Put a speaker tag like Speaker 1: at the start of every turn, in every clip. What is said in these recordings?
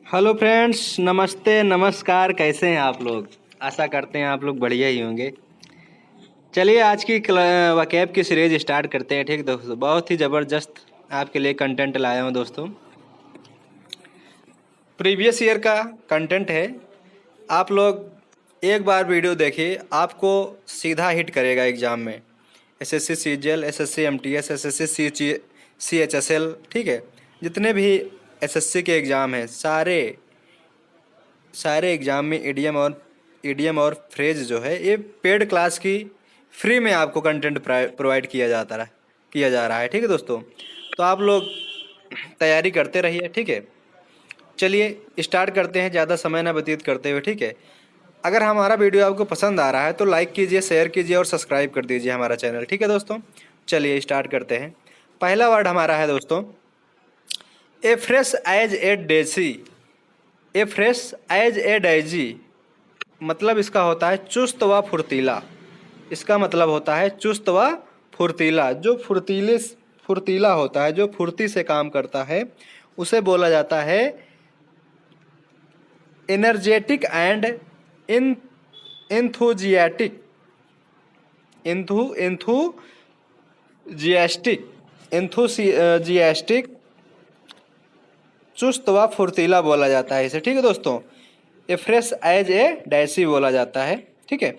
Speaker 1: Hello friends, नमस्ते नमस्कार। कैसे हैं आप लोग? आशा करते हैं आप लोग बढ़िया ही होंगे। चलिए आज की वकैब की सीरीज स्टार्ट करते हैं। ठीक दोस्तों, बहुत ही ज़बरदस्त आपके लिए कंटेंट लाया हूँ दोस्तों। प्रीवियस ईयर का कंटेंट है। आप लोग एक बार वीडियो देखिए, आपको सीधा हिट करेगा एग्ज़ाम में। SSC CGL, SSC MTS, SSC CHSL, ठीक है, जितने भी एसएससी के एग्ज़ाम हैं सारे एग्ज़ाम में ईडीएम और फ्रेज जो है ये पेड क्लास की फ्री में आपको कंटेंट प्रोवाइड किया जा रहा है। ठीक है दोस्तों, तो आप लोग तैयारी करते रहिए। ठीक है, चलिए स्टार्ट करते हैं ज़्यादा समय ना व्यतीत करते हुए। ठीक है, अगर हमारा वीडियो आपको पसंद आ रहा है तो लाइक कीजिए, शेयर कीजिए और सब्सक्राइब कर दीजिए हमारा चैनल। ठीक है दोस्तों, चलिए स्टार्ट करते हैं। पहला वर्ड हमारा है दोस्तों a fresh as a daisy. A fresh as a daisy मतलब इसका होता है चुस्त व फुर्तीला। इसका मतलब होता है चुस्त व फुर्तीला। जो फुर्तीला होता है, जो फुर्ती से काम करता है, उसे बोला जाता है एनर्जेटिक एंड इन इंथुजियाटिक इंथुजियास्टिक चुस्त व फुर्तीला बोला जाता है इसे। ठीक है दोस्तों, ए फ्रेश एज ए डैसी बोला जाता है। ठीक है,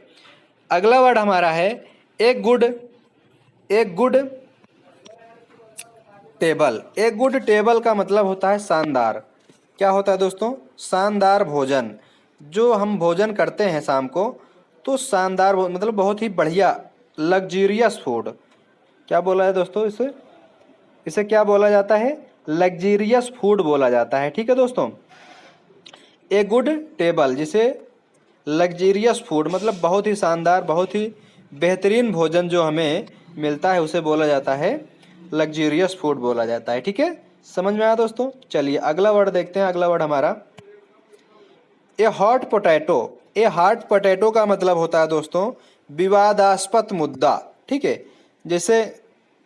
Speaker 1: अगला वर्ड हमारा है a good table. A good table का मतलब होता है शानदार। क्या होता है दोस्तों? शानदार भोजन। जो हम भोजन करते हैं शाम को, तो शानदार मतलब बहुत ही बढ़िया, लग्जीरियस फूड। क्या बोला है दोस्तों इसे? इसे क्या बोला जाता है? लग्जीरियस फूड बोला जाता है। ठीक है दोस्तों, ए गुड टेबल, जिसे लग्जीरियस फूड मतलब बहुत ही शानदार, बहुत ही बेहतरीन भोजन जो हमें मिलता है, उसे बोला जाता है लग्जीरियस फूड बोला जाता है। ठीक है, समझ में आया दोस्तों? चलिए अगला वर्ड देखते हैं। अगला वर्ड हमारा ए हॉट पोटैटो। ए हॉट पोटैटो का मतलब होता है दोस्तों विवादास्पद मुद्दा। ठीक है, जैसे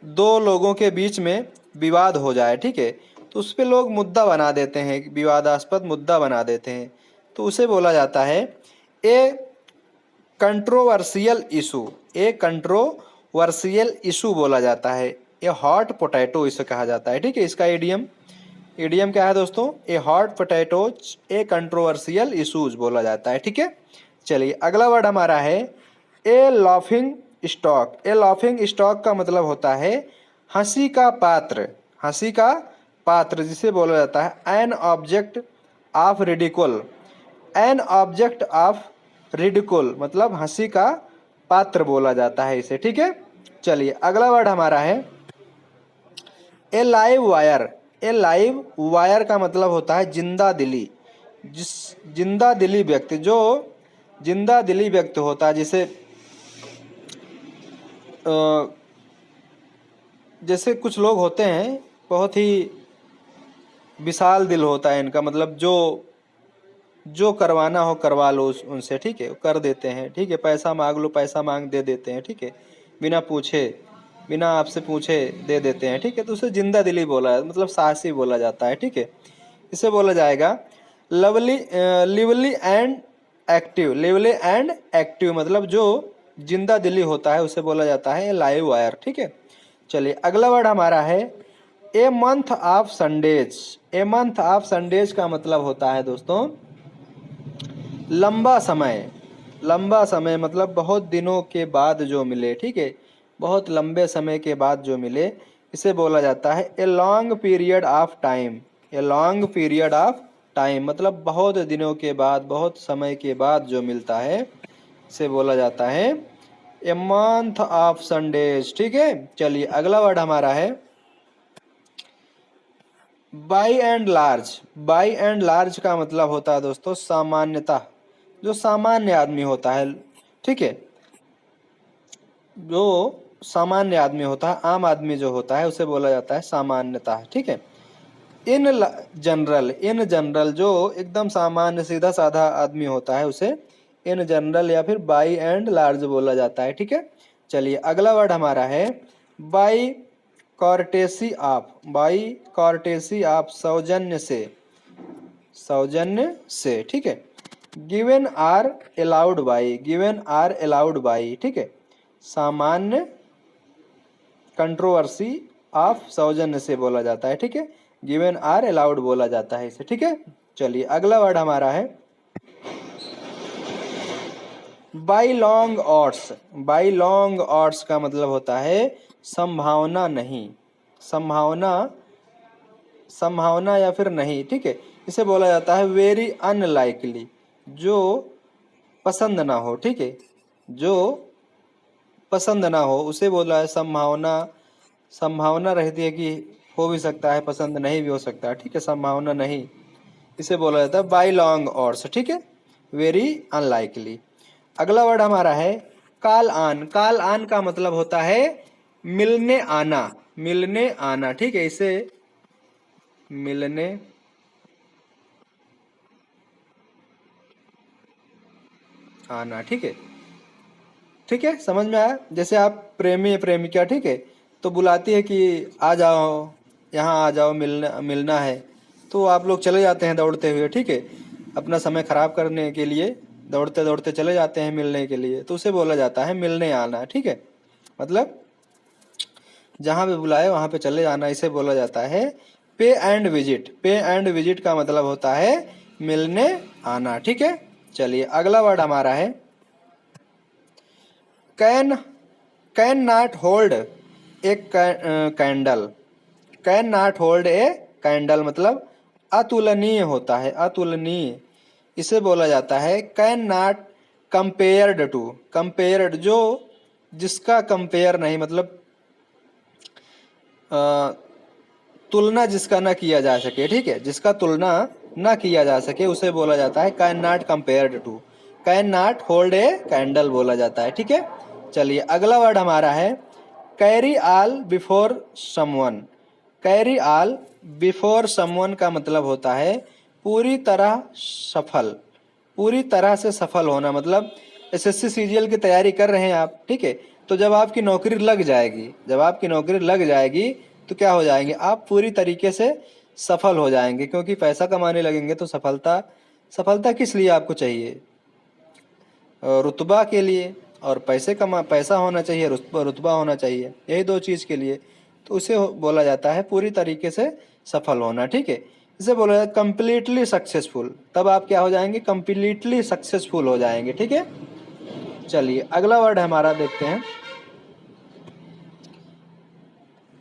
Speaker 1: दो लोगों के बीच में विवाद हो जाए, ठीक है, तो उस पर लोग मुद्दा बना देते हैं, विवादास्पद मुद्दा बना देते हैं, तो उसे बोला जाता है ए कंट्रोवर्शियल इशू। ए कंट्रोवर्शियल इशू बोला जाता है। ए हॉट पोटैटो इसे कहा जाता है। ठीक है, इसका ईडीएम क्या है दोस्तों? ए हॉट पोटैटोज ए कंट्रोवर्शियल इशूज बोला जाता है। ठीक है, चलिए अगला वर्ड हमारा है ए लाफिंग स्टॉक। ए लाफिंग स्टॉक का मतलब होता है हंसी का पात्र। हंसी का पात्र जिसे बोला जाता है an object of ridicule. An object of ridicule मतलब हंसी का पात्र बोला जाता है इसे। ठीक है, चलिए अगला वर्ड हमारा है ए लाइव वायर। ए लाइव वायर का मतलब होता है जिंदा दिली। जिंदा दिली व्यक्ति, जो जिंदा दिली व्यक्ति होता है, जैसे कुछ लोग होते हैं बहुत ही विशाल दिल होता है इनका, मतलब जो करवाना हो करवा लो उनसे। ठीक है, कर देते हैं। ठीक है, पैसा मांग लो, पैसा मांग दे देते हैं। ठीक है, बिना आपसे पूछे दे देते हैं। ठीक है, तो उसे जिंदा दिली बोला मतलब साहसी बोला जाता है। ठीक है, इसे बोला जाएगा lively and active. Lively and active मतलब जो जिंदा दिली होता है उसे बोला जाता है लाइव वायर। ठीक है, चलिए अगला वर्ड हमारा है a month of Sundays. A month of Sundays का मतलब होता है दोस्तों लंबा समय। लंबा समय मतलब बहुत दिनों के बाद जो मिले। ठीक है, बहुत लंबे समय के बाद जो मिले, इसे बोला जाता है a long period of time. A long period of time मतलब बहुत दिनों के बाद, बहुत समय के बाद जो मिलता है, इसे बोला जाता है ए मंथ ऑफ संडेज। ठीक है, चलिए अगला वर्ड हमारा है by and large. By and large का मतलब होता है दोस्तों सामान्यता। जो सामान्य आदमी होता है, ठीक है, जो सामान्य आदमी होता है, आम आदमी जो होता है, उसे बोला जाता है सामान्यता। ठीक है, इन जनरल जो एकदम सामान्य सीधा साधा आदमी होता है, उसे इन जनरल या फिर बाई एंड लार्ज बोला जाता है। ठीक है, चलिए अगला वर्ड हमारा है by courtesy of. By courtesy of सौजन्य से। सौजन्य से, ठीक है। Given are allowed by, given are allowed by, ठीक है। सामान्य कंट्रोवर्सी ऑफ सौजन्य से बोला जाता है, ठीक है। गिवन आर अलाउड बोला जाता है इसे, ठीक है। चलिए अगला वर्ड हमारा है by long odds. By long odds का मतलब होता है संभावना नहीं, संभावना, संभावना या फिर नहीं, ठीक है। इसे बोला जाता है वेरी अनलाइकली, जो पसंद ना हो, ठीक है। जो पसंद ना हो उसे बोला है संभावना, संभावना रहती है कि हो भी सकता है, पसंद नहीं भी हो सकता है, ठीक है। संभावना नहीं, इसे बोला जाता है बाई लॉन्ग ऑड्स, ठीक है। Very unlikely. अगला वर्ड हमारा है काल आन। काल आन का मतलब होता है मिलने आना, मिलने आना, ठीक है। इसे मिलने आना, ठीक है, ठीक है। समझ में आया। जैसे आप प्रेमी या प्रेमिका, ठीक है, तो बुलाती है कि आ जाओ, यहाँ आ जाओ, मिलना मिलना है, तो आप लोग चले जाते हैं दौड़ते हुए, ठीक है। अपना समय खराब करने के लिए दौड़ते दौड़ते चले जाते हैं मिलने के लिए, तो उसे बोला जाता है मिलने आना, ठीक है। मतलब जहाँ पे बुलाए वहाँ पे चले जाना, इसे बोला जाता है पे एंड विजिट। पे एंड विजिट का मतलब होता है मिलने आना, ठीक है। चलिए अगला वर्ड हमारा है can, can not hold a candle. Can not hold a candle मतलब अतुलनीय होता है, अतुलनीय। इसे बोला जाता है can not compared to. Compared जो जिसका कंपेयर नहीं, मतलब तुलना जिसका ना किया जा सके, ठीक है। जिसका तुलना ना किया जा सके उसे बोला जाता है can not compared to. Can not hold a candle बोला जाता है, ठीक है। चलिए अगला वर्ड हमारा है carry all before someone. Carry all before someone का मतलब होता है पूरी तरह सफल, पूरी तरह से सफल होना। मतलब एसएससी सीजीएल की तैयारी कर रहे हैं आप, ठीक है, तो जब आपकी नौकरी लग जाएगी, जब आपकी नौकरी लग जाएगी तो क्या हो जाएंगे आप, पूरी तरीके से सफल हो जाएंगे। क्योंकि पैसा कमाने लगेंगे तो सफलता, सफलता किस लिए आपको चाहिए, रुतबा के लिए, और पैसा होना चाहिए, रुतबा होना चाहिए, यही दो चीज़ के लिए। तो उसे बोला जाता है पूरी तरीके से सफल होना, ठीक है। इसे बोला जाता है कम्प्लीटली सक्सेसफुल। तब आप क्या हो जाएंगे, कम्प्लीटली सक्सेसफुल हो जाएंगे, ठीक है। चलिए अगला वर्ड हमारा देखते हैं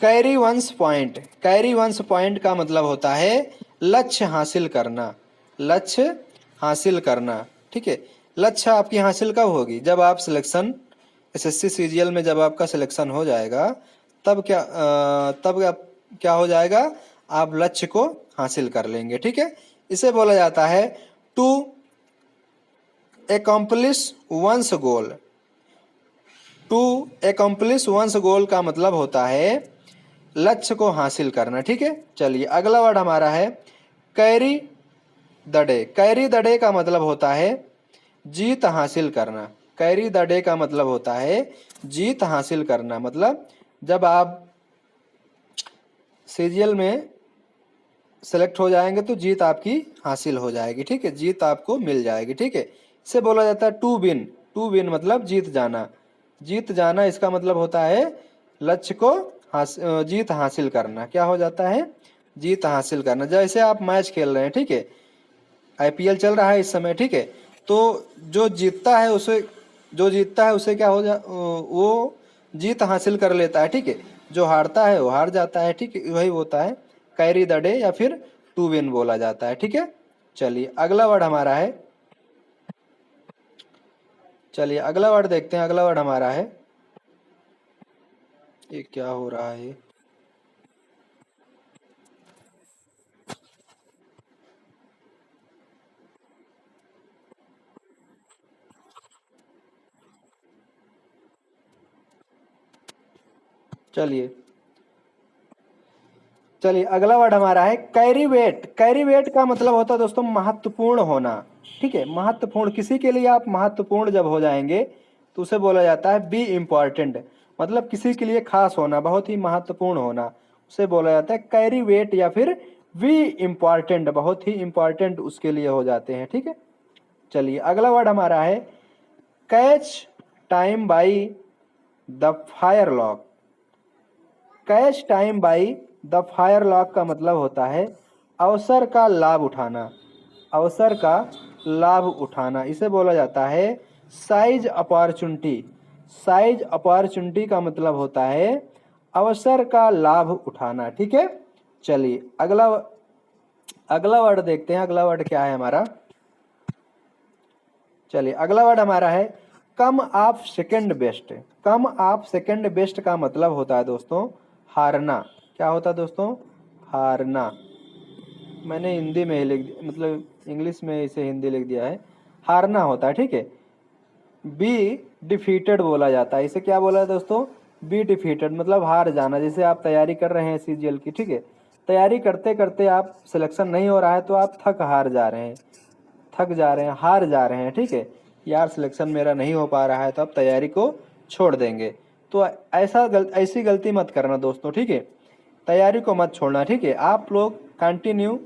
Speaker 1: carry once point. Carry once point का मतलब होता है लक्ष्य हासिल करना, लक्ष्य हासिल करना, ठीक है। लक्ष्य आपकी हासिल कब होगी, जब आप सिलेक्शन एसएससी सीजीएल में जब आपका सिलेक्शन हो जाएगा, तब क्या हो जाएगा, आप लक्ष्य को हासिल कर लेंगे, ठीक है। इसे बोला जाता है to accomplish one's goal. To accomplish one's goal का मतलब होता है लक्ष्य को हासिल करना, ठीक है। चलिए अगला वर्ड हमारा है carry the day. Carry the day का मतलब होता है जीत हासिल करना। कैरी द डे का मतलब होता है जीत हासिल करना। मतलब जब आप सीजीएल में सेलेक्ट हो जाएंगे तो जीत आपकी हासिल हो जाएगी, ठीक है, जीत आपको मिल जाएगी, ठीक है। इसे बोला जाता है टू विन। टू विन मतलब जीत जाना, जीत जाना इसका मतलब होता है लक्ष्य को जीत हासिल करना। क्या हो जाता है, जीत हासिल करना। जैसे आप मैच खेल रहे हैं, ठीक है, आईपीएल चल रहा है इस समय, ठीक है, तो जो जीतता है उसे, जो जीतता है उसे क्या हो वो जीत हासिल कर लेता है, ठीक है। जो हारता है वो हार जाता है, ठीक है। वही होता है कैरी द डे या फिर टू विन बोला जाता है, ठीक है। चलिए अगला वर्ड हमारा है, चलिए अगला वर्ड देखते हैं। अगला वर्ड हमारा है, ये क्या हो रहा है, चलिए चलिए अगला वर्ड हमारा है कैरी वेट। कैरी वेट का मतलब होता है दोस्तों महत्वपूर्ण होना, ठीक है। महत्वपूर्ण, किसी के लिए आप महत्वपूर्ण जब हो जाएंगे तो उसे बोला जाता है बी इम्पॉर्टेंट। मतलब किसी के लिए खास होना, बहुत ही महत्वपूर्ण होना, उसे बोला जाता है कैरी वेट या फिर वी इम्पॉर्टेंट, बहुत ही इम्पॉर्टेंट उसके लिए हो जाते हैं, ठीक है। चलिए अगला वर्ड हमारा है catch time by the fire lock. Catch time by the fire lock का मतलब होता है अवसर का लाभ उठाना, अवसर का लाभ उठाना। इसे बोला जाता है साइज अपॉर्चुनिटी। साइज अपॉर्चुनिटी का मतलब होता है अवसर का लाभ उठाना, ठीक है। चलिए अगला वर्ड देखते हैं। अगला वर्ड क्या है हमारा? चलिए अगला वर्ड हमारा है come off second best. Come off second best का मतलब होता है दोस्तों हारना। क्या होता है दोस्तों? हारना। मैंने हिंदी में ही लिख दिया, मतलब इंग्लिश में इसे हिंदी लिख दिया है, हारना होता है, ठीक है। बी डिफीटेड बोला जाता है। इसे क्या बोला है दोस्तों? बी डिफीटेड, मतलब हार जाना। जैसे आप तैयारी कर रहे हैं सीजीएल की, ठीक है, तैयारी करते करते आप सिलेक्शन नहीं हो रहा है तो आप हार जा रहे हैं, थक जा रहे हैं, हार जा रहे हैं, ठीक है। यार सिलेक्शन मेरा नहीं हो पा रहा है, तो आप तैयारी को छोड़ देंगे। तो ऐसी गलती मत करना दोस्तों, ठीक है। तैयारी को मत छोड़ना, ठीक है। आप लोग कंटिन्यू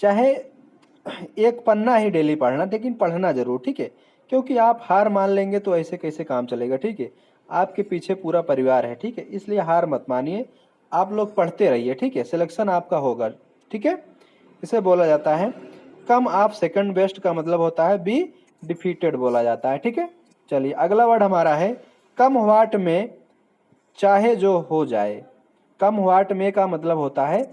Speaker 1: चाहे एक पन्ना ही डेली पढ़ना, लेकिन पढ़ना जरूर, ठीक है। क्योंकि आप हार मान लेंगे तो ऐसे कैसे काम चलेगा, ठीक है। आपके पीछे पूरा परिवार है, ठीक है। इसलिए हार मत मानिए, आप लोग पढ़ते रहिए, ठीक है। सिलेक्शन आपका होगा, ठीक है। इसे बोला जाता है कम ऑफ सेकंड बेस्ट का मतलब होता है बी डिफीटेड बोला जाता है, ठीक है। चलिए अगला वर्ड हमारा है कम व्हाट में चाहे जो हो जाए। कम व्हाट में का मतलब होता है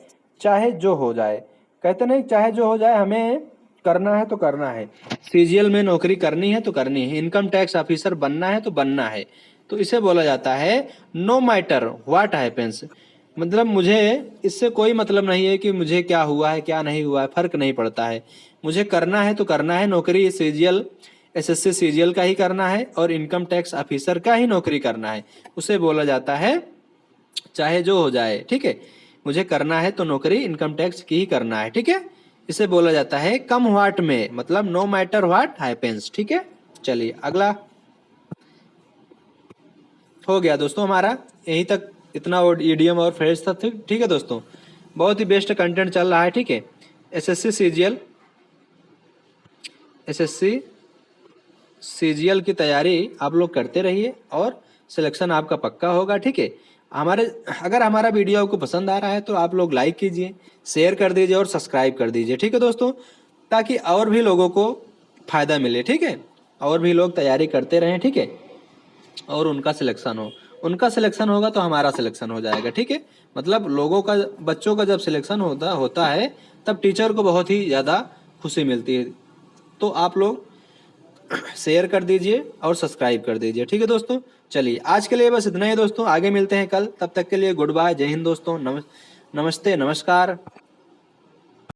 Speaker 1: चाहे जो हो जाए। कहते नहीं चाहे जो हो जाए, हमें करना है तो करना है, सीजीएल में नौकरी करनी है तो करनी है, इनकम टैक्स ऑफिसर बनना है तो बनना है। तो इसे बोला जाता है नो मैटर व्हाट हैपेंस। मतलब मुझे इससे कोई मतलब नहीं है कि मुझे क्या हुआ है क्या नहीं हुआ है, फर्क नहीं पड़ता है। मुझे करना है तो करना है, नौकरी सीजीएल एसएससी सीजीएल का ही करना है और इनकम टैक्स ऑफिसर का ही नौकरी करना है। उसे बोला जाता है चाहे जो हो जाए, ठीक है। मुझे करना है तो नौकरी इनकम टैक्स की ही करना है, ठीक है। इसे बोला जाता है कम व्हाट में, मतलब नो मैटर व्हाट हैपेंस, ठीक है। चलिए अगला हो गया दोस्तों हमारा, यहीं तक इतना ईडीएम और फ्रेज था, ठीक है दोस्तों। बहुत ही बेस्ट कंटेंट चल रहा है, ठीक है। एसएससी सीजीएल एसएससी सीजीएल की तैयारी आप लोग करते रहिए और सिलेक्शन आपका पक्का होगा, ठीक है। अगर हमारा वीडियो आपको पसंद आ रहा है तो आप लोग लाइक कीजिए, शेयर कर दीजिए और सब्सक्राइब कर दीजिए, ठीक है दोस्तों, ताकि और भी लोगों को फायदा मिले, ठीक है। और भी लोग तैयारी करते रहें, ठीक है, और उनका सिलेक्शन हो। उनका सिलेक्शन होगा तो हमारा सिलेक्शन हो जाएगा, ठीक है। मतलब लोगों का, बच्चों का जब सिलेक्शन होता है तब टीचर को बहुत ही ज़्यादा खुशी मिलती है। तो आप लोग शेयर कर दीजिए और सब्सक्राइब कर दीजिए, ठीक है दोस्तों। चलिए आज के लिए बस इतना ही दोस्तों, आगे मिलते हैं कल, तब तक के लिए गुड बाय, जय हिंद दोस्तों, नमस्ते, नमस्कार।